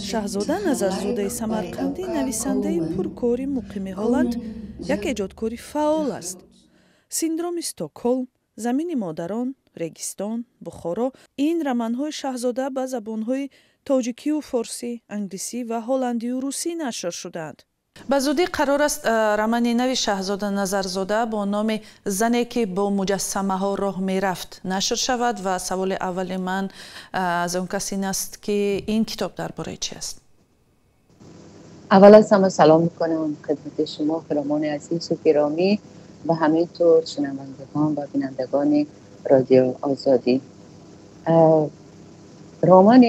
шаҳзода назарзодаи самарқандӣ нависандаи пуркори муқими ҳолланд як эҷодкори фаъол аст. синдроми стокҳолм, замини модарон, регистон, бухоро ин романҳои шаҳзода ба забонҳои тоҷикию форсӣ, англисӣ ва ҳолландию русӣ нашр шудаанд. ба зудӣ қарор аст романи нави шаҳзода назарзода бо номи зане ки бо муҷассамаҳо роҳ мерафт нашр шавад ва саволи аввали ман аз он кас ин аст ки ин китоб дар бораи чи аст. اول از همه سلام میکنم خدمت شما پیرامان عزیز و گرامی و همینطور شنوندگان و بینندگان رادیو آزادی. رمان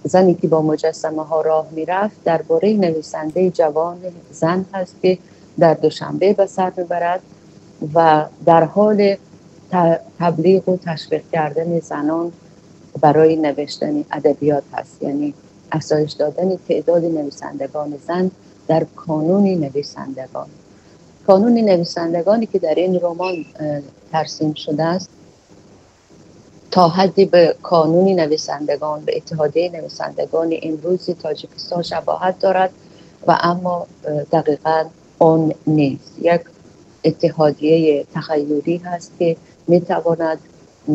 زنی که با مجسمه ها راه میرفت درباره نویسنده جوان زن هست که در دوشنبه به سر میبرد و در حال تبلیغ و تشویق کردن زنان برای نوشتن ادبیات هست، یعنی افزایش دادن تعداد نویسندگان زن در کانون نویسندگان. کانون نویسندگانی که در این رمان ترسیم شده است تا حدی به کانون نویسندگان به اتحادیه نویسندگان امروز تاجیکستان شباهت دارد و اما دقیقاً آن نیست. یک اتحادیه تخیلی هست که میتواند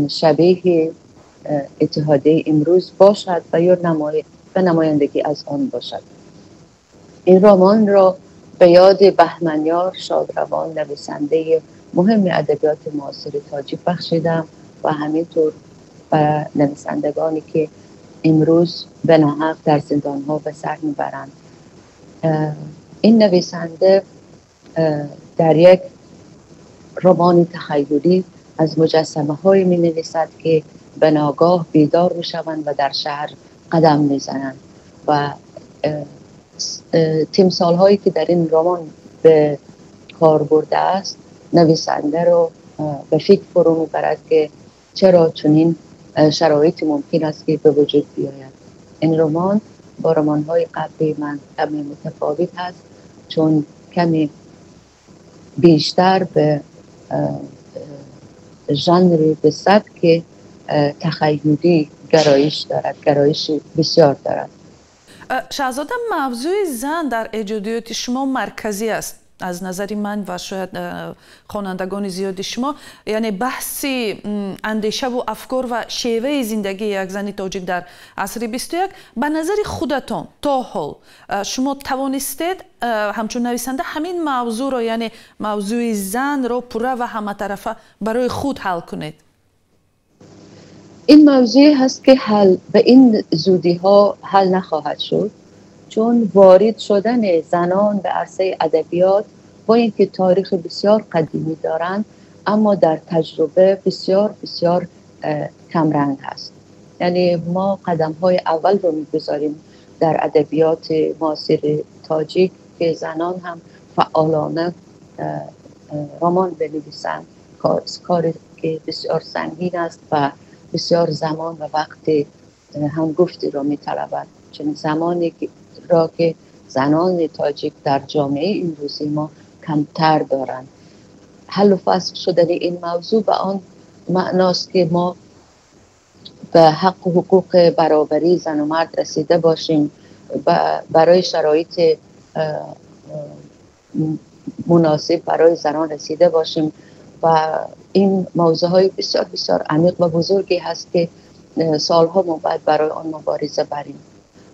شبیه اتحادیه امروز باشد و یا نمایندگی از آن باشد. این رمان را به یاد بهمنیار شادروان نویسنده مهم ادبیات معاصر تاجیک بخشیدم و همینطور و نویسندگانی که امروز به ناحق در زندان‌ها به سر میبرند. این نویسنده در یک رمان تخیلی از مجسمه های می نویسد که به ناگاه بیدار می شوند و در شهر قدم می زنند و تمثال هایی که در این رمان به کار برده است نویسنده رو به فکر فرو می برد که چرا چنین شرایطی ممکن است که به وجود بیاید. این رمان با رمان های قبلی من کمی متفاوت است چون کمی بیشتر به ژانر به سبک تخیلی گرایش دارد، گرایش بسیار دارد. شاهزاده موضوع زن در ایجادیات شما مرکزی است از نظر من و شاید خوانندگان زیادی شما، یعنی بحثی اندیشه و افکار و شیوه زندگی یک زن تاجیک در عصر 21. به نظر خودتان تا حال شما توانستید همچون نویسنده همین موضوع را، یعنی موضوع زن را پوره و همه طرفه برای خود حل کنید؟ این موضوع هست که به این زودی ها حل نخواهد شد، چون وارد شدن زنان به عرصه ادبیات با اینکه تاریخ بسیار قدیمی دارند اما در تجربه بسیار بسیار کمرنگ هست. یعنی ما قدم های اول رو میگذاریم در ادبیات معاصر تاجیک که زنان هم فعالانه رمان بنویسند، کاری که بسیار سنگین است و بسیار زمان و وقت همگفتی را میطلبد، چون زمانی را که زنان تاجیک در جامعه امروزی ما کمتر دارند. حل و فصل شدن این موضوع به آن معناست که ما به حق و حقوق برابری زن و مرد رسیده باشیم، برای شرایط مناسب برای زنان رسیده باشیم و این موضوع های بسیار بسیار عمیق و بزرگی هست که سالها ما باید برای آن مبارزه بریم.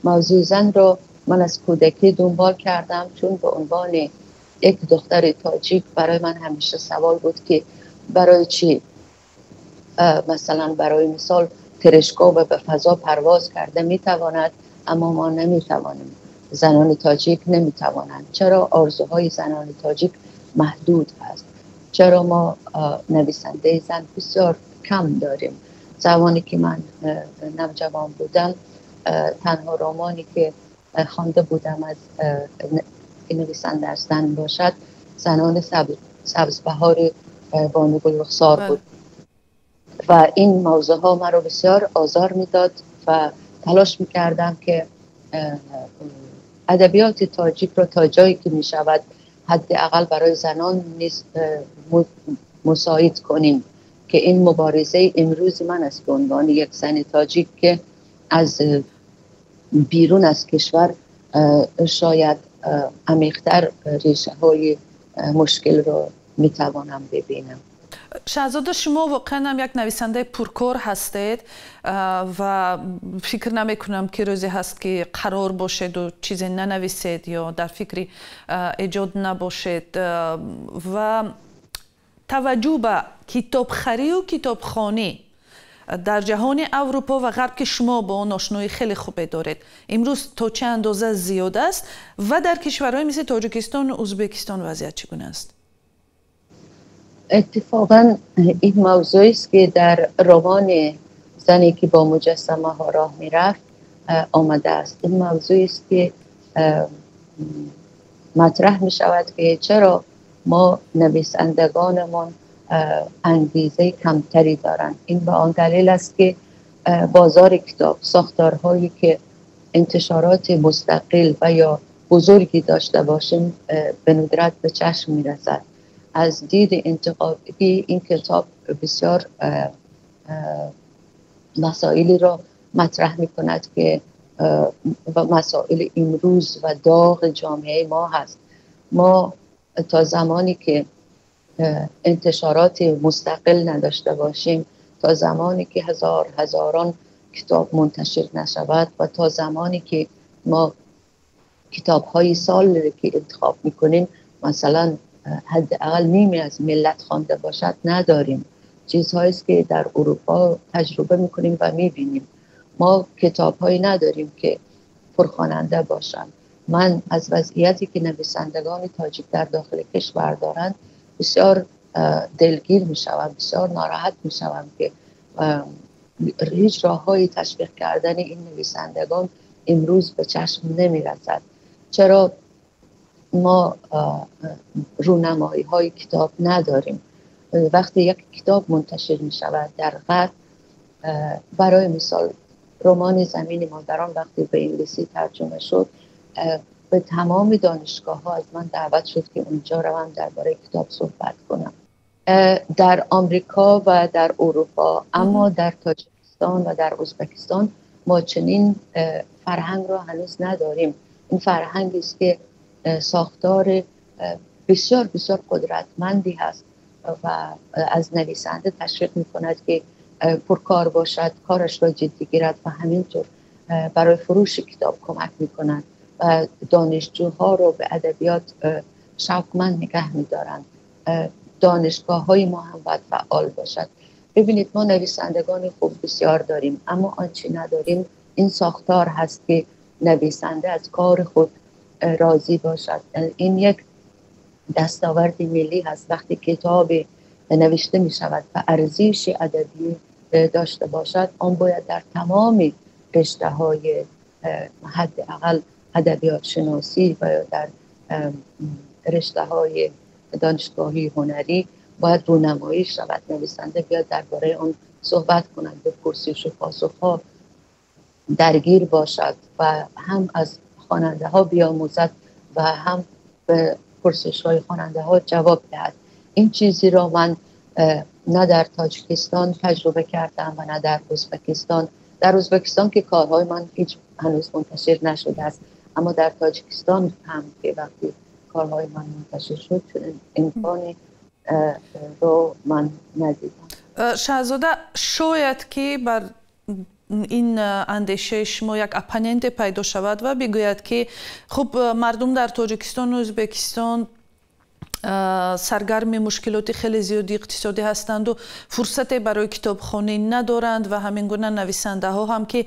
موضوع زن را من از کودکی دنبال کردم، چون به عنوان یک دختر تاجیک برای من همیشه سوال بود که برای چی مثلا برای مثال ترشکا و به فضا پرواز کرده میتواند اما ما نمیتوانیم، زنان تاجیک نمیتوانند. چرا آرزوهای زنان تاجیک محدود هست؟ چرا ما نویسنده زن بسیار کم داریم؟ زمانی که من نوجوان بودم تنها رمانی که خوانده بودم از نویسنده زن باشد زنان سبزبهار بانو گل رخسار بود و این موضوع ها مرا بسیار آزار میداد و تلاش میکردم که ادبیات تاجیک را تا جایی که میشود حداقل برای زنان مساعد کنیم که این مبارزه امروز من است به عنوان یک زن تاجیک که از بیرون از کشور شاید عمیق‌تر ریشه های مشکل رو میتوانم ببینم. شهزاده، شما واقعا هم یک نویسنده پرکار هستید و فکر نمی کنم که روزی هست که قرار باشد و چیزی ننویسید یا در فکر ایجاد نباشید و توجه به کتابخری و کتابخوانی در جهان اروپا و غرب که شما با آن آشنایی خیلی خوبی دارید امروز تا چه اندازه زیاد است و در کشورهای مثل تاجیکستان و ازبکستان وضعیت چگونه است؟ اتفاقا این موضوعی است که در رمان زنی که با مجسمه ها راه میرفت آمده است. این موضوعی است که مطرح می شود که چرا ما نویسندگانمان انگیزه کمتری دارند. این به آن دلیل است که بازار کتاب، ساختارهایی که انتشارات مستقل و یا بزرگی داشته باشیم به ندرت به چشم می رسد. از دید انتقادی این کتاب بسیار مسائلی را مطرح می کند که مسائل امروز و داغ جامعه ما هست. ما تا زمانی که انتشارات مستقل نداشته باشیم، تا زمانی که هزاران کتاب منتشر نشود و تا زمانی که ما کتاب‌های سال که انتخاب می‌کنیم مثلا حداقل نیمی از ملت خوانده باشد نداریم. چیزهایی است که در اروپا تجربه می‌کنیم و می‌بینیم. ما کتاب‌هایی نداریم که پرخواننده باشند. من از وضعیتی که نویسندگان تاجیک در داخل کشور دارند بسیار دلگیر می‌شوم، بسیار ناراحت می‌شوم که هیچ راه‌های تشویق کردن این نویسندگان امروز به چشم نمی‌رسد. چرا ما رونمایی‌های کتاب نداریم؟ وقتی یک کتاب منتشر می‌شود در غرب، برای مثال رمان زمین مادران وقتی به انگلیسی ترجمه شد، به تمام دانشگاه‌ها از من دعوت شد که اونجا روم درباره کتاب صحبت کنم. در آمریکا و در اروپا، اما در تاجیکستان و در ازبکستان ما چنین فرهنگ را هنوز نداریم. این فرهنگی است که ساختار بسیار بسیار قدرتمندی هست و از نویسنده تشویق می‌کند که پرکار باشد، کارش را جدی گیرد و همینطور برای فروش کتاب کمک می‌کند و دانشجوها رو به ادبیات شوقمند نگه می‌دارند. دانشگاه‌های ما هم باید فعال باشد. ببینید ما نویسندگان خوب بسیار داریم، اما آنچه نداریم این ساختار هست که نویسنده از کار خود راضی باشد. این یک دستاورد ملی هست. وقتی کتاب نوشته می شود و ارزش ادبی داشته باشد، آن باید در تمام رشته های حداقل ادبیات شناسی و در رشته های دانشگاهی هنری باید رونمایی شود. نویسنده بیاد درباره آن صحبت کند، به پرسش و پاسخ‌ها درگیر باشد و هم از خواننده ها بیاموزد و هم به پرسش های خواننده ها جواب دهد. این چیزی را من نه در تاجیکستان تجربه کردم و نه در ازبکستان. در ازبکستان که کارهای من هیچ هنوز منتشر نشده است، اما در تاجیکستان هم که وقتی کارهای من منتشر شد امکان رو من ندیدم. شهزاده، شاید که بر این اندیشه شما یک اپوننت پیدا شود و بگوید که خب مردم در تاجیکستان و ازبکستان سرگرم مشکلات خیلی زیادی اقتصادی هستند و فرصت برای کتابخوانی ندارند و همین گونه نویسنده ها هم که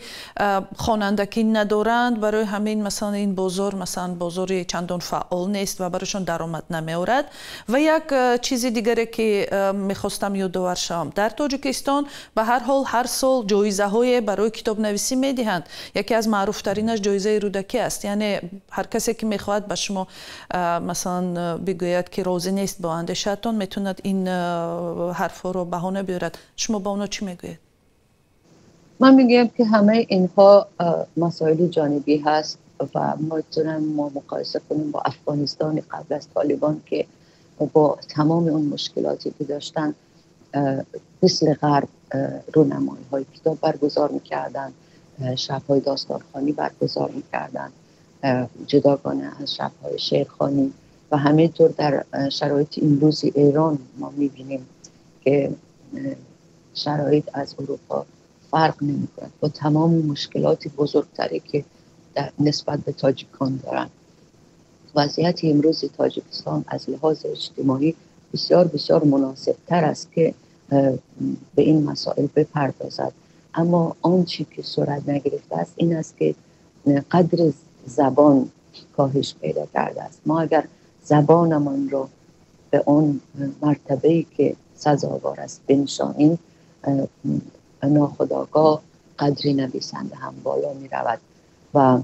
خوانندگی ندارند، برای همین مثلا این بازار مثلا بازاری چندان فعال نیست و برایشان درآمد نمیآورد. و یک چیز دیگری که میخواستم یادآور شوم، در تاجیکستان به هر حال هر سال جایزه های برای کتاب نویسی میدهند. یکی از معروف ترینش جایزه رودکی است. یعنی هر کسی که میخواهد به شما مثلا بگوید که راضی نیست با اندیشه‌تان میتوند این حرفا رو بهانه بیارد. شما با اونا چی میگوید؟ من میگم که همه اینها مسائل جانبی هست و ما مقایسه کنیم با افغانستان قبل از طالبان که با تمام اون مشکلاتی که داشتن مثل غرب رونمایی های کتاب برگزار میکردن، شب‌های داستانخوانی برگزار میکردن جداگانه از شب‌های شعرخوانی و همینطور در شرایط امروز ایران ما میبینیم که شرایط از اروپا فرق نمی‌کند با تمام مشکلات بزرگتری که نسبت به تاجیکان دارن. وضعیت امروز تاجیکستان از لحاظ اجتماعی بسیار بسیار مناسب تر است که به این مسائل بپردازد، اما آنچه که صورت نگرفته است این است که قدر زبان کاهش پیدا کرده است. ما اگر زبانمان رو به اون مرتبه‌ای که سزاوار است بنشانیم، ناخودآگاه قدری نویسنده هم بالا می رود و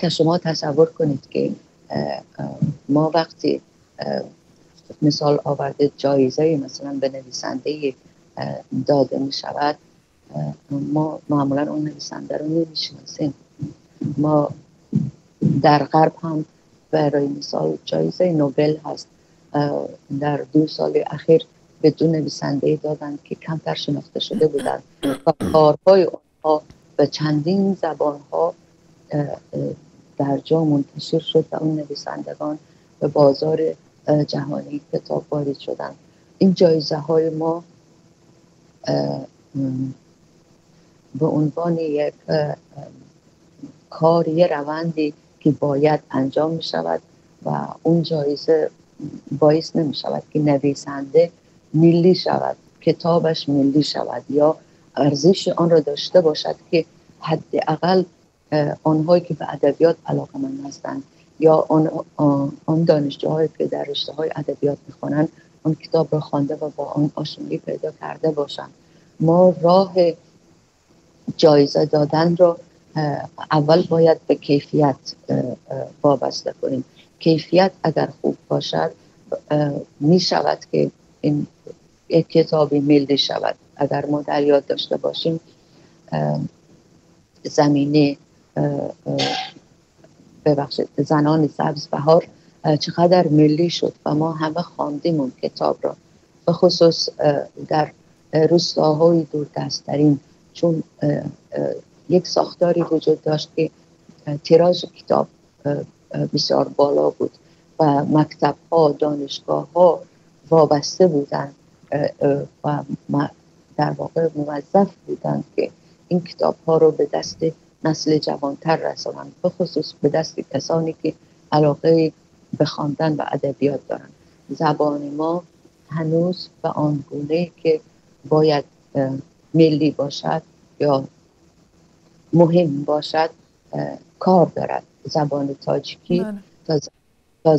شما تصور کنید که ما وقتی مثال آورده جایزه مثلا به نویسنده داده می شود، ما معمولا اون نویسنده رو نمی شناسیم. ما در غرب هم برای مثال جایزه نوبل هست، در 2 سال اخیر به 2 نویسنده دادن که کمتر شناخته شده بودند و کارهای آنها به چندین زبانها در جا منتشر شد و اون نویسندگان به بازار جهانی کتاب وارد شدند. این جایزه های ما به عنوان یک کار، یه روندی که باید انجام می شود و اون جایزه باعث نمی شود که نویسنده ملی شود، کتابش ملی شود یا ارزش آن را داشته باشد که حداقل آنهایی که به ادبیات علاقه‌مند هستند یا آن دانشجوهایی که در رشته‌های ادبیات می‌خوانند اون کتاب را خوانده و با آن آشنایی پیدا کرده باشند. ما راه جایزه دادن را اول باید به کیفیت وابسته کنیم. کیفیت اگر خوب باشد می شود که این یک کتابی ملی شود. اگر ما در یاد داشته باشیم زمینه ببخشید زنان سبزبهار چقدر ملی شد و ما همه خواندیم اون کتاب را، به خصوص در روستاهای دوردست‌ترین، چون یک ساختاری وجود داشت که تیراژ کتاب بسیار بالا بود و مکتب‌ها، دانشگاه‌ها وابسته بودند و در واقع موظف بودند که این کتاب‌ها رو به دست نسل جوانتر رسانند، به خصوص به دست کسانی که علاقه به خواندن و ادبیات دارند. زبان ما هنوز به آن گونه‌ای که باید ملی باشد یا مهم باشد کار دارد. زبان تاجیکی تا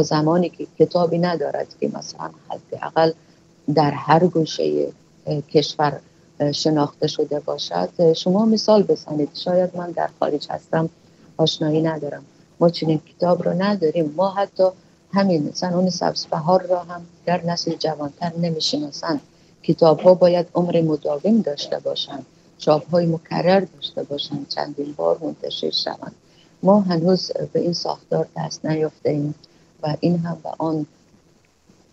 زمانی که کتابی ندارد که مثلا حداقل در هر گوشه کشور شناخته شده باشد. شما مثال بزنید، شاید من در خارج هستم آشنایی ندارم، ما چنین کتاب رو نداریم. ما حتی همین زنان سبزبهار را هم در نسل جوانتر نمیشناسند. کتاب ها باید عمر مداوم داشته باشند، چاپ های مکرر داشته باشند، چندین بار منتشر شوند. ما هنوز به این ساختار دست نیافتیم و این هم به آن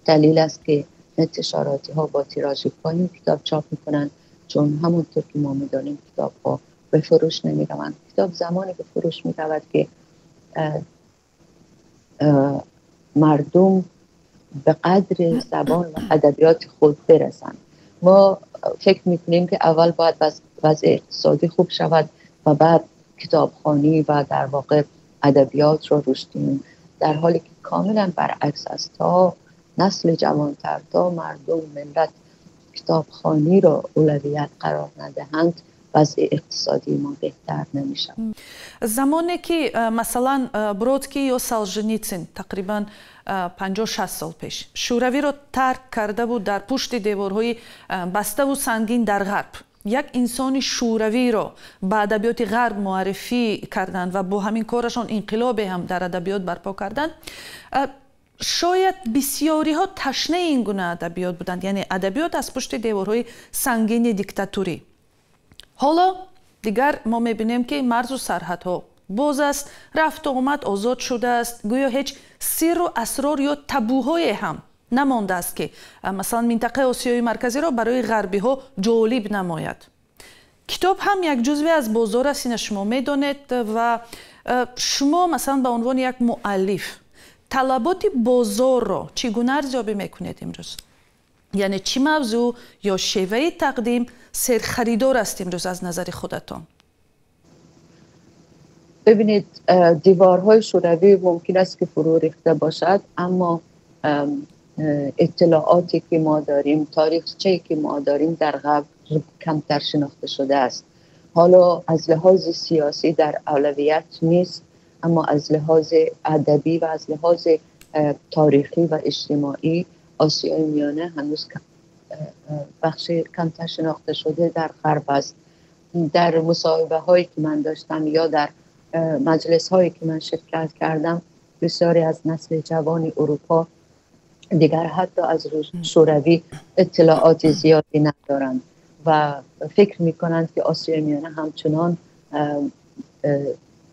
دلیل است که انتشاراتی ها با تیراژ پایین کتاب چاپ میکنند، چون همونطور که ما میدانیم کتاب ها به فروش نمی روند. کتاب زمانی به فروش می رود که مردم به قدر زبان و ادبیات خود برسند. ما فکر میکنیم که اول باید وضع اقتصادی خوب شود و بعد کتابخوانی و در واقع ادبیات رو رشد دهیم، در حالی که کاملا برعکس است. تا نسل جوانتر، تا مردم ملت کتابخوانی رو اولویت قرار ندهند، وضع اقتصادی ما بهتر نمیشه. زمانی که مثلا برودسکی یا سالژنیتسین تقریبا 50-60 سال پیش شوروی رو ترک کرده بود، در پشت دیوارهای بسته و سنگین در غرب یک انسان شوروی رو به ادبیات غرب معرفی کردند و با همین کارشان انقلاب هم در ادبیات برپا کردند. شاید بسیاری ها تشنه این گونه ادبیات بودند، یعنی ادبیات از پشت دیوارهای سنگین دیکتاتوری. حالا دیگر ما میبینیم که مرز و سرحدها باز است، رفت و آمد آزاد شده است، گویا هیچ سر و اسرار یا تابوهای هم نمانده است که مثلا منطقه آسیای مرکزی را برای غربی ها جالب نماید. کتاب هم یک جزوی از بازار است، این شما میدانید و شما مثلا به عنوان یک مؤلف طلبات بازار را چگونه ارزیابی میکنید امروز؟ یعنی چی موضوع یا شیوه تقدیم سرخریدار است امروز از نظر خودتان؟ ببینید، دیوارهای شوروی ممکن است که فرو ریخته باشد، اما اطلاعاتی که ما داریم، تاریخچه‌ای که ما داریم در غرب کمتر شناخته شده است. حالا از لحاظ سیاسی در اولویت نیست، اما از لحاظ ادبی و از لحاظ تاریخی و اجتماعی آسیای میانه هنوز بخش کمتر شناخته شده در غرب است. در مصاحبه هایی که من داشتم یا در مجلس هایی که من شرکت کردم، بسیاری از نسل جوان اروپا دیگر حتی از شوروی اطلاعات زیادی ندارند و فکر میکنند که آسیای میانه همچنان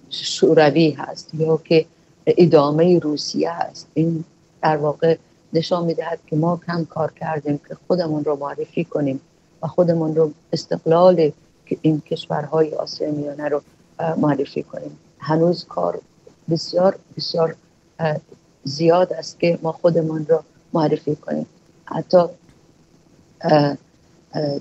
شوروی هست یا که ادامه روسیه هست. این در واقع نشان میدهد که ما کم کار کردیم که خودمون رو معرفی کنیم و خودمون رو استقلال این کشورهای آسیای میانه رو معرفی کنیم. هنوز کار بسیار بسیار زیاد است که ما خودمون رو معرفی کنیم. حتی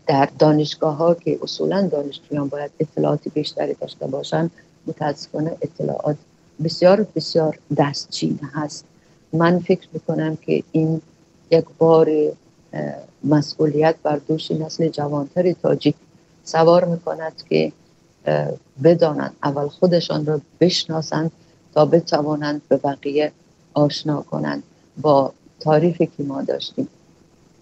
در دانشگاه ها که اصولا دانشجویان باید اطلاعات بیشتری داشته باشند، متاسفانه اطلاعات بسیار بسیار دستچین هست. من فکر میکنم که این یک بار مسئولیت بر دوش نسل جوانتر تاجیک سوار میکند که بدانند، اول خودشان را بشناسند تا بتوانند به بقیه آشنا کنند با تاریخی که ما داشتیم.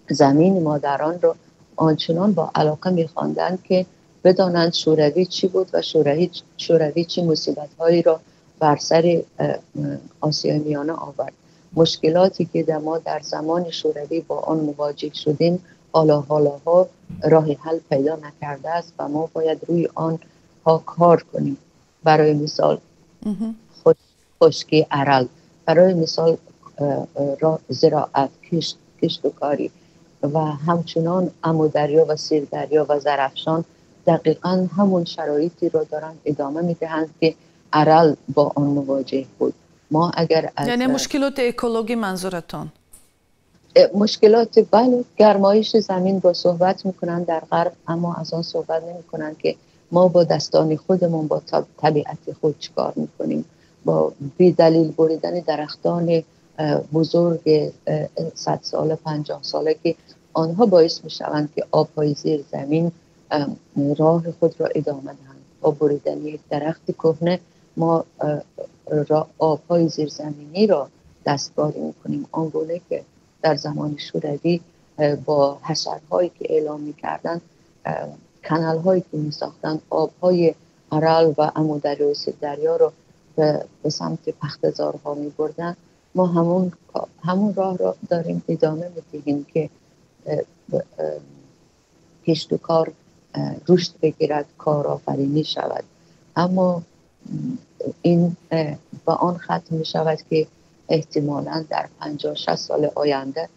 زمین مادران رو آنچنان با علاقه می‌خواندند که بدانند شوروی چی بود و شوروی چه مصیبت‌هایی را بر سر آسیای میانه آورد. مشکلاتی که ما در زمان شوروی با آن مواجه شدیم حالا راه حل پیدا نکرده است و ما باید روی آن ها کار کنیم. برای مثال خشکی ارل، برای مثال زراعت، کشت و کاری و همچنان عمودریا و سیردریا و زرافشان دقیقاً همون شرایطی رو دارن ادامه میدهند که ارل با آن مواجه بود. ما اگر یعنی مشکلات اکولوژی منظورتان؟ مشکلات گرمایش زمین با صحبت میکنن در غرب، اما از آن صحبت نمیکنن که ما با دستان خودمون با طبیعت خود چیکار میکنیم. با بی دلیل بریدن درختان بزرگ 100 ساله 50 ساله که آنها باعث میشوند که آبهای زیر زمین راه خود را ادامه دهند. با بریدن یک درخت کهنه ما آبهای زیر زمینی را دستکاری میکنیم، آنگونه که در زمان شوروی با حشرهایی که اعلام میکردن، کانال هایی که میساختن، آبهای ارل و عمودریا و سیردریا رو به سمت پختزارها میبردن. ما همون راه را داریم ادامه میدهیم که کشت و کار رشد بگیرد، کارآفرینی شود. اما این با آن ختم می شود که احتمالاً در 50-60 سال آینده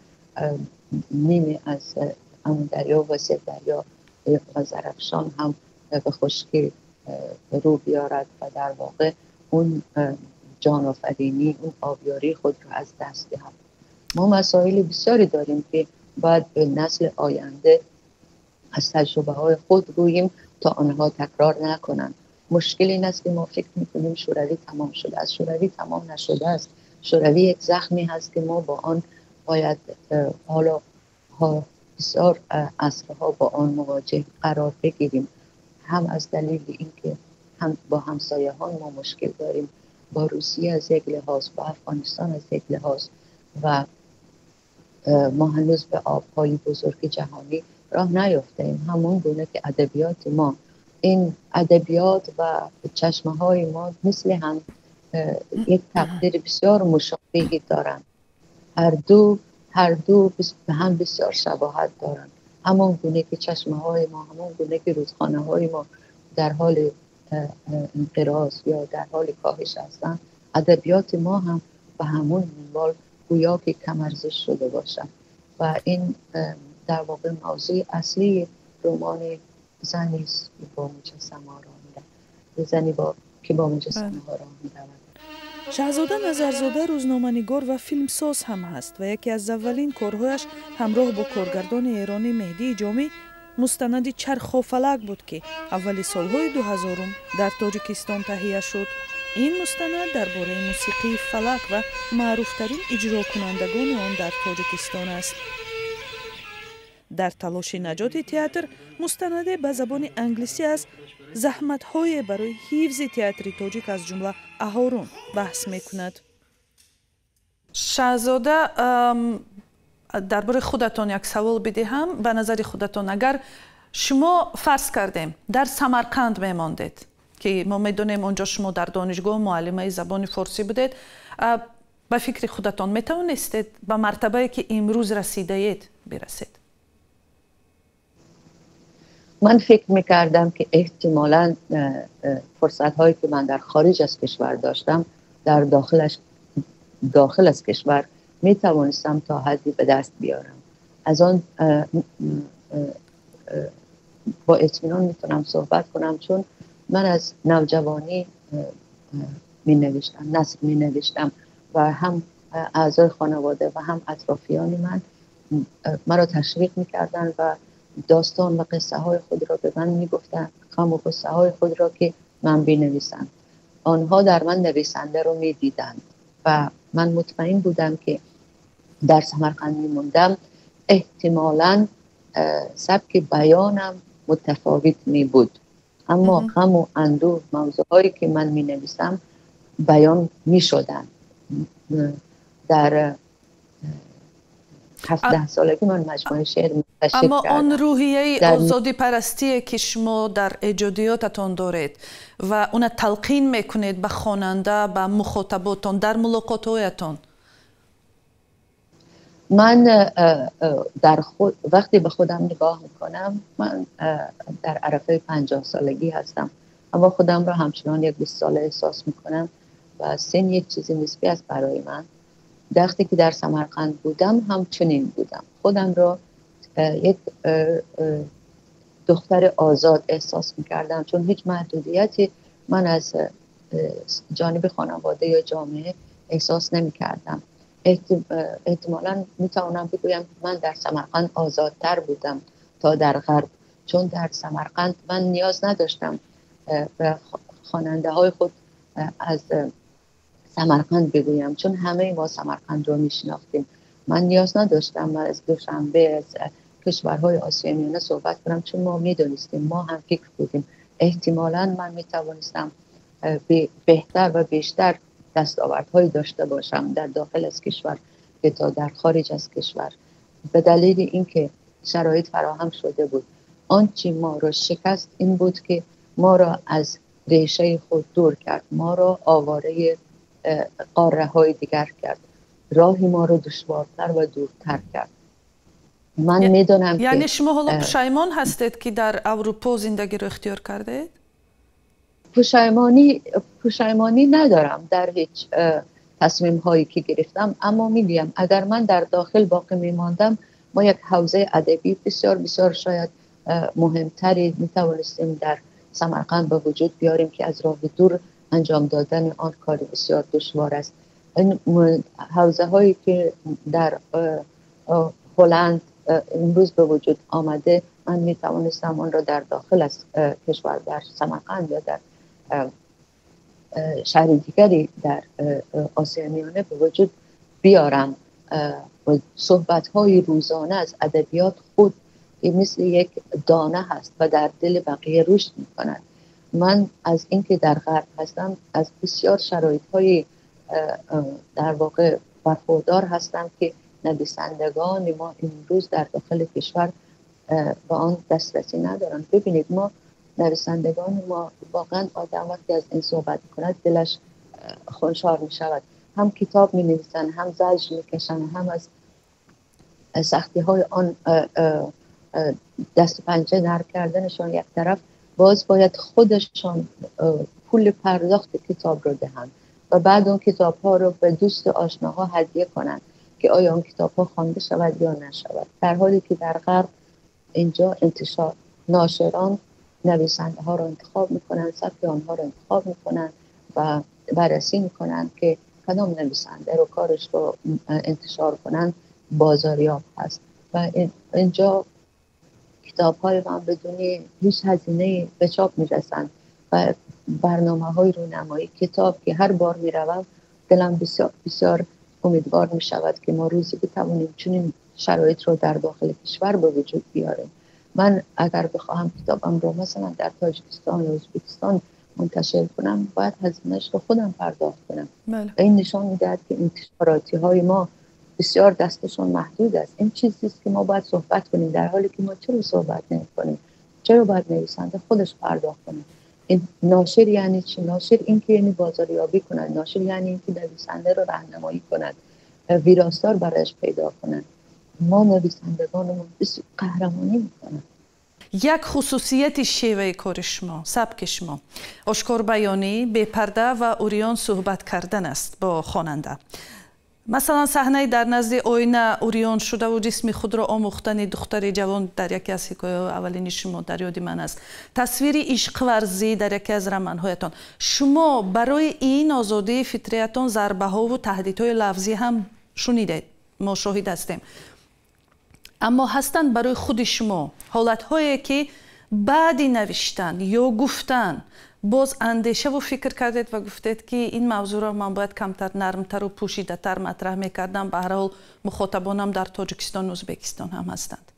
نیمی از عمودریا و سیردریا و زرافشان هم به خشکی رو بیارد و در واقع اون جان‌آفرینی، اون آبیاری خود رو از دست دهد. ما مسائل بسیاری داریم که باید به نسل آینده از تجربه های خود گوییم تا آنها تکرار نکنند. مشکل این است که ما فکر میکنیم شوروی تمام شده است. شوروی تمام نشده است. شوروی یک زخمی هست که ما با آن باید حالا بسیار عصرها با آن مواجه قرار بگیریم. هم از دلیل اینکه هم با همسایه‌های ما مشکل داریم، با روسیه از یک لحاظ، با افغانستان از یک لحاظ، و ما هنوز به آبهای بزرگ جهانی راه نیافتیم. همون گونه که ادبیات ما، این ادبیات و چشمه‌های ما مثل هم یک تقدیر بسیار مشابهی دارند. هر دو به هم بسیار شباهت دارند. همون گونه که چشمه‌های ما، همون گونه که رودخانه‌های ما در حال انقراض یا در حال کاهش هستند، ادبیات ما هم به همون منوال گویا که کم ارزش شده باشم. و این در واقع موضوع اصلی رمان زنی است که با مجسمه ها راه می‌رود، زنی که با مجسمه ها راه می‌رود. شاهزاده نظرزاده روزنامه‌نگار و فیلمساز هم هست و یکی از اولین کارهایش همراه با کارگردان ایرانی مهدی جامی مستند چرخ و فلک بود که اولی سالهای 2000 در تاجیکستان تهیه شد. این مستند درباره موسیقی فلک و معروفترین اجرا کنندگان آن در تاجیکستان است. در تلاش نجات تئاتر مستند به زبان انگلیسی از زحمت‌های برای حفظ تئاتر تاجیک از جمله اهورون بحث می‌کند. شاهزاده، درباره خودتان یک سوال بدهم. به نظر خودتان اگر شما فرض کردیم در سمرقند میماندید که ما میدونیم اونجا شما در دانشگاه معلمه زبان فارسی بودید، به فکر خودتان میتوانستید به مرتبه‌ای که امروز رسیده اید برسید؟ من فکر میکردم که احتمالاً فرصت هایی که من در خارج از کشور داشتم در داخل از کشور میتوانستم تا حدی به دست بیارم. از آن با اطمینان میتونم صحبت کنم، چون من از نوجوانی نثر می نوشتم و هم اعضای خانواده و هم اطرافیان من مرا تشویق میکردن و داستان و قصه های خود را به من میگفتن، غم و قصه های خود را که من بنویسم. آنها در من نویسنده رو میدیدند و من مطمئن بودم که در سمرقند میموندم احتمالاً سبک بیانم متفاوت می بود، اما غم و اندوه موضوعایی که من می نویسم بیان می شدن. در 17 سالگی من مجموعه شعر منتشر کردم. اما آن روحیه آزادی پرستی که شما در ایجادیاتتان دارید و اون تلقین میکنید به خواننده، به مخاطباتان در ملاقات‌هایتان، من وقتی به خودم نگاه میکنم، من در عرفه 50 سالگی هستم، اما خودم را همچنان یک 20 ساله احساس میکنم و سن یک چیزی نسبی است برای من. وقتی که در سمرقند بودم همچنین بودم، خودم را یک دختر آزاد احساس میکردم، چون هیچ محدودیتی من از جانب خانواده یا جامعه احساس نمیکردم. احتمالاً میتوانم بگویم من در سمرقند آزادتر بودم تا در غرب، چون در سمرقند من نیاز نداشتم به خواننده های خود از سمرقند بگویم، چون همه ما سمرقند رو میشناختیم. من نیاز نداشتم از دوشنبه از کشورهای آسیای میانه صحبت کنم، چون ما میدونستیم، ما هم فکر بودیم. احتمالاً من میتوانستم بهتر و بیشتر دستاوردهایی داشته باشم در داخل از کشور که تا در خارج از کشور، به دلیل اینکه شرایط فراهم شده بود. آنچه ما را شکست این بود که ما را از ریشه خود دور کرد، ما را آواره قاره های دیگر کرد، راهی ما را دشوارتر و دورتر کرد. من میدونم یعنی شما حالا پشیمان هستید که در اروپا زندگی رو اختیار کردید؟ پشیمانی ندارم در هیچ تصمیم هایی که گرفتم، اما میگم اگر من در داخل باقی میماندم، ما یک حوزه ادبی بسیار بسیار شاید مهمتری میتوانستیم در سمرقند به وجود بیاریم که از راه دور انجام دادن آن کار بسیار دشوار است. این حوزه هایی که در هلند امروز به وجود آمده، من میتوانستم آن را در داخل از کشور، در سمرقند یا در شهر دیگری در آسیای میانه به وجود بیارم. و صحبت‌های روزانه از ادبیات خود مثل یک دانه هست و در دل بقیه رشد می‌کند. من از اینکه در غرب هستم از بسیار شرایط‌های در واقع برخوردار هستم که نویسندگان ما امروز در داخل کشور با آن دسترسی ندارن. ببینید، ما نویسندگان ما واقعا آدم وقتی از این صحبت کند دلش خونشار می شود. هم کتاب می نویسن، هم زجر می کشن، هم از سختی های آن دست پنجه نرم کردنشان یک طرف، باز باید خودشان پول پرداخت کتاب رو دهند و بعد اون کتاب ها رو به دوست آشناها هدیه کنند. که آیا اون کتاب ها خوانده شود یا نشود، در حالی که در غرب اینجا انتشار ناشران نویسنده ها رو انتخاب میکنن، سبک آنها رو انتخاب میکنن و بررسی میکنن که کدام نویسنده رو کارش رو انتشار کنن بازاریاب هست. و اینجا کتاب های من بدون هیچ هزینه به چاپ میرسن و برنامه های رونمایی کتاب که هر بار میروم دلم بسیار بسیار امیدوار میشود که ما روزی بتوانیم چنین شرایط رو در داخل کشور به وجود بیاریم. من اگر بخواهم کتابم رو مثلا در تاجیکستان یا ازبکستان منتشر کنم باید هزینه‌اش رو خودم پرداخت کنم. این نشان میدهد که انتشاراتی های ما بسیار دستشون محدود است. این چیزی است که ما باید صحبت کنیم، در حالی که ما چرا صحبت نمی‌کنیم؟ چرا باید نویسنده خودش پرداخت کنه؟ این ناشر یعنی چی؟ ناشر این که یعنی بازاریابی کند، ناشر یعنی این که نویسنده رو راهنمایی کند، ویراستار برایش پیدا کند. ما نویسندگانمون بسیار قهرمانی میکنن. یک خصوصیت شیوه کار شما، سبک شما، آشکار بیانی، بپرده و اوریان صحبت کردن است با خواننده. مثلا صحنه در نزد آینه اوریان شده و جسم خود را آموختن دختر جوان در یکی از حکایات اولین شما در یاد من است. تصویر عشق ورزی در یکی از رمان‌هایتان. شما برای این آزادی فطریتان ضربه ها و تهدیدهای لفظی هم شنیدید، ما شاهد هستیم. اما هستند برای خود شما حالت‌هایی که بعد نوشتن یا گفتن باز اندیشه و فکر کردید و گفتید که این موضوع را من باید کمتر، نرمتر و پوشیده‌تر مطرح می‌کردم؟ به هر حال مخاطبانم در تاجیکستان و ازبکستان هم هستند.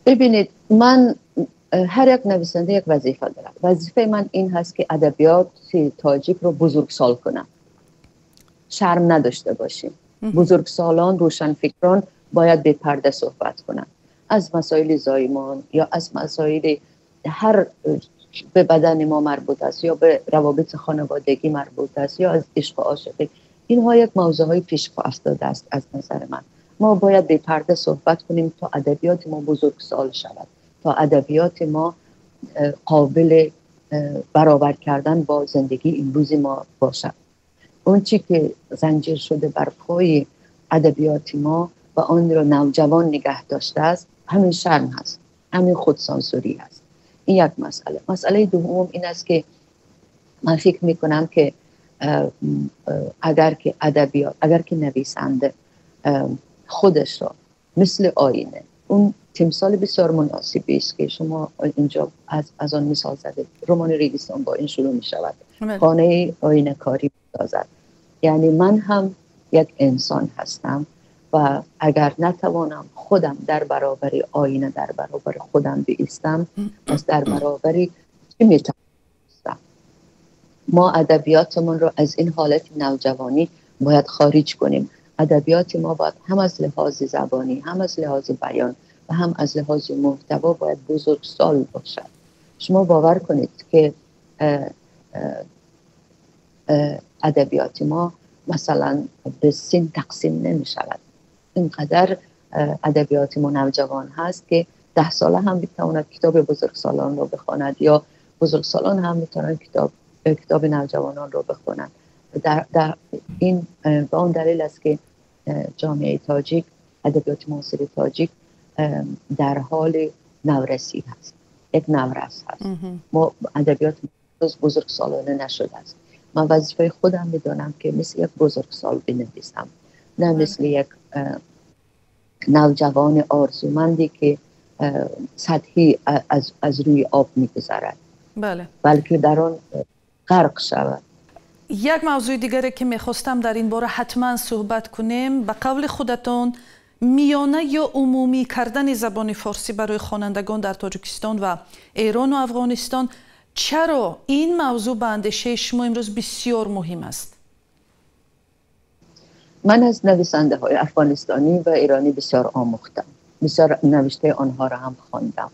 ببینید، من هر یک نویسنده یک وظیفه دارم. وظیفه من این هست که ادبیات تاجیک رو بزرگسال کنم. شرم نداشته باشیم. بزرگسالان، روشنفکران باید به پرده صحبت کنن. از مسائل زایمان یا از مسائل هر به بدن ما مربوط است یا به روابط خانوادگی مربوط است یا از عشق و عاشقی، اینها یک موضوعهای پیش پا افتاده است. از نظر من ما باید به پرده صحبت کنیم تا ادبیات ما بزرگسال شود، تا ادبیات ما قابل برابر کردن با زندگی امروز ما باشد. اون چی که زنجیر شده بر پای ادبیات ما و آن را نوجوان نگه داشته است، همین شرم هست، همین خودسانسوری هست. این یک مسئله. مسئله دوم این است که من فکر میکنم که اگر که نویسنده خودش را مثل آینه، اون تمثال بسیار مناسبی است که شما اینجا از آن مثال زدید، رمان ریگستان با این شروع می شود، خانه آینه کاری بسازد. یعنی من هم یک انسان هستم و اگر نتوانم خودم در برابر آینه، در برابر خودم بایستم، پس در برابر چی میتونم؟ ما ادبیاتمون رو از این حالت نوجوانی باید خارج کنیم. ادبیات ما باید هم از لحاظ زبانی، هم از لحاظ بیان و هم از لحاظ محتوا باید بزرگسال باشد. شما باور کنید که ادبیات ما مثلا به سن تقسیم نمی شود. اینقدر ادبیات ما نوجوان هست که 10 ساله هم میتواند کتاب بزرگسالان رو بخواند یا بزرگسالان هم میتونن کتاب نوجوانان رو بخونند. در این به آن دلیل است که جامعه تاجیک، ادبیات معاصر تاجیک در حال نورسی هست، یک نورس هست. ما ادبیات بزرگسالانه نشده است. من وظیفه خودم میدانم که مثل یک بزرگسال بنویسم، نه مثل یک نوجوان آرزومندی که سطحی از روی آب میگذرد، بلکه در آن غرق شود. یک موضوع دیگری که میخواستم در این باره حتما صحبت کنیم، به قول خودتون میانه یا عمومی کردن زبان فارسی برای خوانندگان در تاجیکستان و ایران و افغانستان، چرا این موضوع به اندیشه شما امروز بسیار مهم است؟ من از نویسنده های افغانستانی و ایرانی بسیار آموختم، بسیار نوشته آنها را هم خواندم.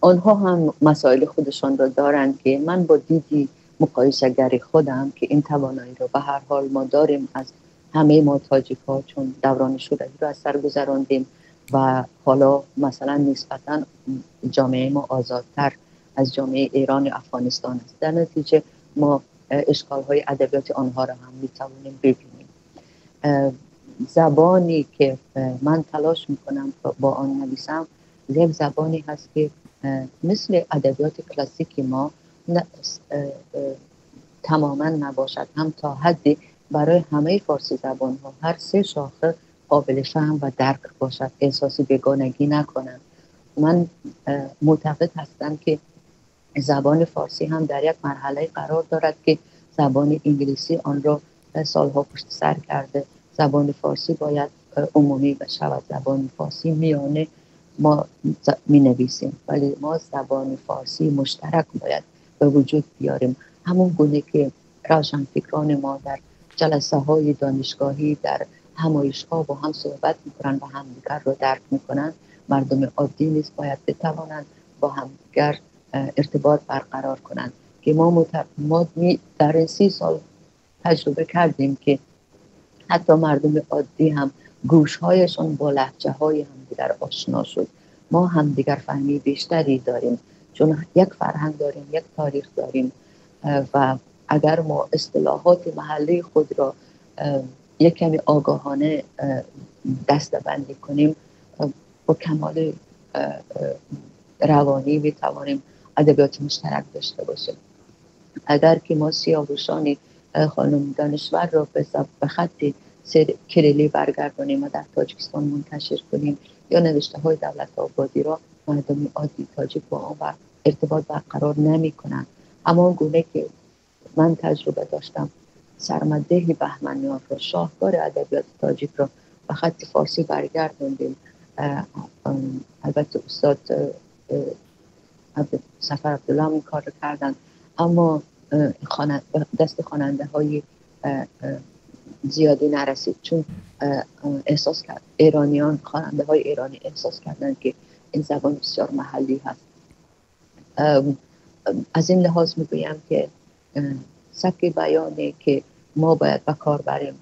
آنها هم مسائل خودشان را دارند که من با دیدی مقایسه‌گری خودم که این توانایی رو به هر حال ما داریم، از همه ما تاجیک‌ها، چون دوران شوروی رو از سر گذراندیم و حالا مثلا نسبتاً جامعه ما آزادتر از جامعه ایران و افغانستان است. در نتیجه ما اشکال‌های ادبیات آنها را هم می‌توانیم ببینیم. زبانی که من تلاش میکنم با آن نویسم یک زبانی هست که مثل ادبیات کلاسیکی ما تماما نباشد، هم تا حدی برای همه فارسی زبان ها هر سه شاخه قابل فهم و درک باشد، احساسی بیگانگی نکنند. من معتقد هستم که زبان فارسی هم در یک مرحله قرار دارد که زبان انگلیسی آن را سالها پشت سر کرده. زبان فارسی باید عمومی بشود. زبان فارسی میانه ما می نویسیم، ولی ما زبان فارسی مشترک باید به وجود بیاریم، همون گونه که روشنفکران ما در جلسه های دانشگاهی در همایش‌ها با هم صحبت میکنن و همدیگر رو درک میکنن. مردم عادی نیز باید بتوانند با همدیگر ارتباط برقرار کنند که ما در این 30 سال تجربه کردیم که حتی مردم عادی هم گوشهایشون با لهجه های همدیگر آشنا شد. ما همدیگر فهمی بیشتری داریم چون یک فرهنگ داریم، یک تاریخ داریم و اگر ما اصطلاحات محلی خود را یک کمی آگاهانه دسته‌بندی کنیم با کمال روانی میتوانیم ادبیات مشترک داشته باشیم. اگر که ما سیاوشان خانم دانشور را به خط کریلی برگردانیم و در تاجیکستان منتشر کنیم یا نوشته های دولت آبادی را، مردم عادی تاجیک با آن ارتباط برقرار نمی کنند. همان گونه که من تجربه داشتم سرمده بهمنیان را، شاهکار ادبیات تاجیک را به خط فارسی برگرداندیم. البته استاد سفر عبدالله این کار رو کردن، اما دست خواننده های زیادی نرسید چون احساس کرد ایرانیان، خواننده های ایرانی احساس کردن که این زبان بسیار محلی هست. از این لحاظ میگویم که سبک بیانی که ما باید به کار بریم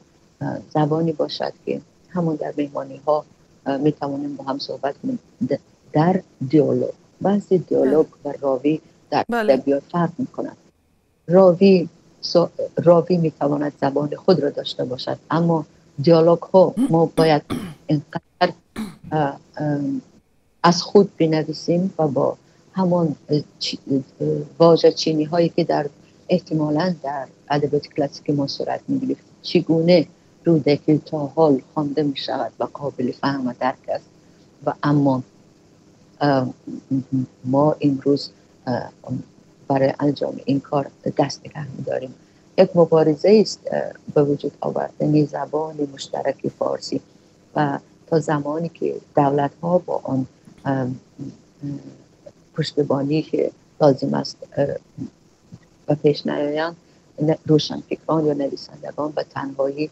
زبانی باشد که همون در مهمانی ها میتوانیم با هم صحبت کنیم در دیالوگ. بعضی دیالوگ و راوی در ادبیات فرق میکنند. راوی میتواند زبان خود را داشته باشد، اما دیالوگ ها ما باید اینقدر از خود بنویسیم و با همان واژه چینی هایی که در احتمالاً در ادبیات کلاسیک ما صورت میگیرد چگونه روده که تا حال خوانده می شود و قابل فهم و درک است و اما ما امروز برای انجام این کار دست نگه می‌داریم. یک مبارزه است به وجود آوردن زبان مشترک فارسی و تا زمانی که دولت‌ها با آن پشتیبانی که لازم است و پیش نیایند، روشنفکران یا نویسندگان به تنهایی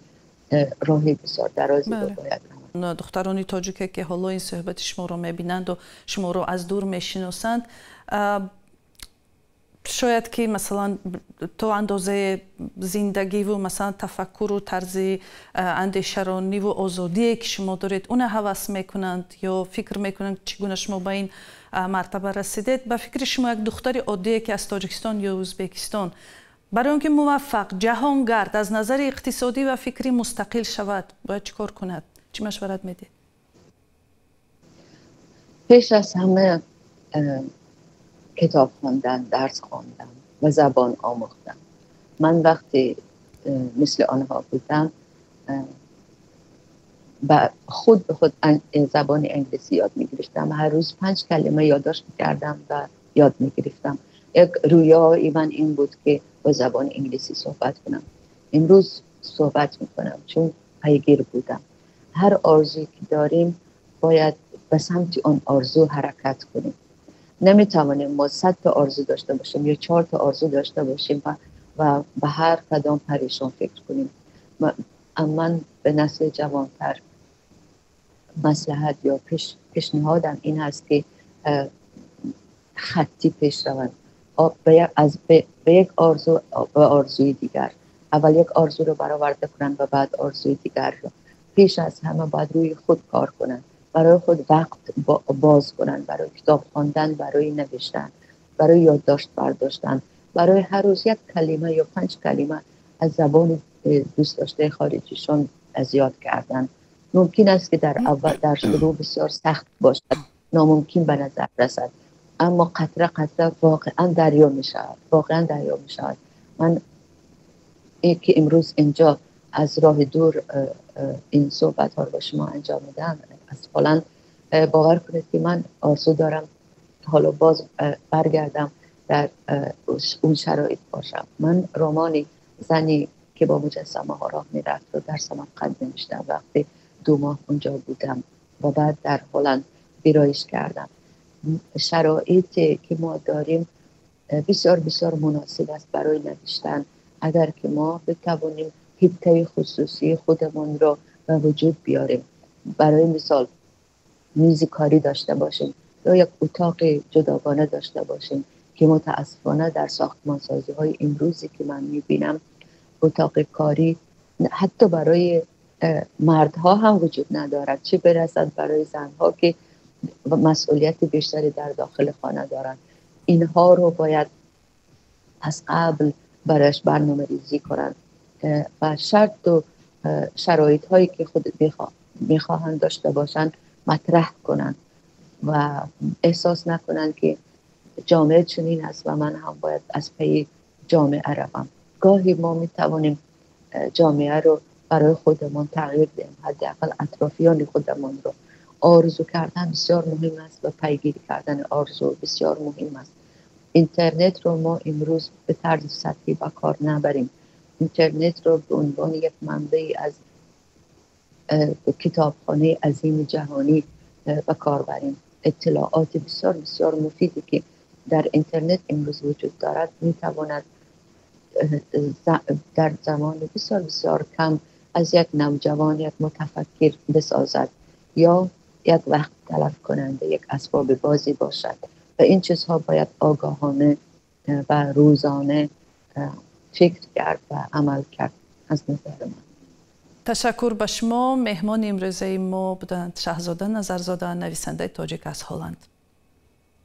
راه بسیار درازی رو باید رود. دخترانی تاجیک که حالا این صحبت شما رو میبینند و شما رو از دور میشناسند، شاید که مثلا تو اندازه زندگی و مثلا تفکر و طرز اندیشرانی و آزادی که شما دارید اون هوس میکنند یا فکر میکنند چگونه شما به این مرتبه رسیدید. به فکر شما یک دختر عادی که از تاجیکستان یا ازبکستان برای اینکه موفق جهانگرد از نظر اقتصادی و فکری مستقل شود باید چیکار کند؟ چی مشورت میدید؟ پیش از همه کتاب خواندن، درس خواندن و زبان آموختن. من وقتی مثل آنها بودم خود به خود زبان انگلیسی یاد می‌گرفتم. هر روز 5 کلمه یادداشت کردم و یاد می‌گرفتم. یک رویای من این بود که با زبان انگلیسی صحبت کنم. امروز صحبت می‌کنم چون پیگیر بودم. هر آرزویی که داریم باید به سمت آن آرزو حرکت کنیم. نمی‌توانیم ما 100 تا آرزو داشته باشیم یا 4 تا آرزو داشته باشیم و به هر کدام پریشان فکر کنیم. من به نسل جوانتر مصلحت یا پیشنهادم این هست که خطی پیش روند، به یک آرزو و آرزوی دیگر. اول یک آرزو رو برآورده کنن و بعد آرزوی دیگر رو. پیش از همه باید روی خود کار کنن، برای خود وقت باز کنن، برای کتاب خواندن، برای نوشتن، برای یادداشت برداشتن، برای هر روز 1 کلمه یا 5 کلمه از زبان دوست داشته خارجیشون زیاد کردن. ممکن است که در شروع بسیار سخت باشد، ناممکن به نظر رسد، اما قطره قطره واقعا دریا می شود. من که امروز اینجا از راه دور این صحبت ها رو با شما انجام میدم، از هلند، باور کنید که من آرزو دارم حالا باز برگردم در اون شرایط باشم. من رمانی زنی که با مجسمه ها راه میرفت رو در سمرقند نوشتم وقتی 2 ماه اونجا بودم و بعد در هلند ویرایش کردم. شرایطی که ما داریم بسیار بسیار مناسب است برای نوشتن اگر که ما بتوانیم حته خصوصی خودمون رو به وجود بیاریم. برای مثال میز کاری داشته باشیم یا یک اتاق جداگانه داشته باشیم که متاسفانه در ساختمانسازی های امروزی که من میبینم اتاق کاری حتی برای مردها هم وجود ندارد، چه برسد برای زنها که مسئولیت بیشتری در داخل خانه دارند. اینها رو باید از قبل برایش برنامه ریزی کنند و شرط و شرایط هایی که خود میخواهند داشته باشند مطرح کنند و احساس نکنند که جامعه چنین است و من هم باید از پی جامعه روم. گاهی ما میتوانیم جامعه رو برای خودمون تغییر دهیم، حداقل اطرافیان خودمون رو. آرزو کردن بسیار مهم است و پیگیری کردن آرزو بسیار مهم است. اینترنت رو ما امروز به طرز سطحی به کار نبریم. اینترنت رو به عنوان یک منبعی از کتابخانه عظیم جهانی به کار بریم. اطلاعات بسیار بسیار مفیدی که در اینترنت امروز وجود دارد میتواند در زمان بسیار بسیار کم از یک نوجوان یک متفکر بسازد یا یک وقت تلف کننده، یک اسباب بازی باشد و این چیزها باید آگاهانه و روزانه فکر کرد و عمل کرد از نظر من. تشکر به شما. مهمان امروزه ما بودند شهزاده نظرزاده، نویسنده تاجیک از هلند.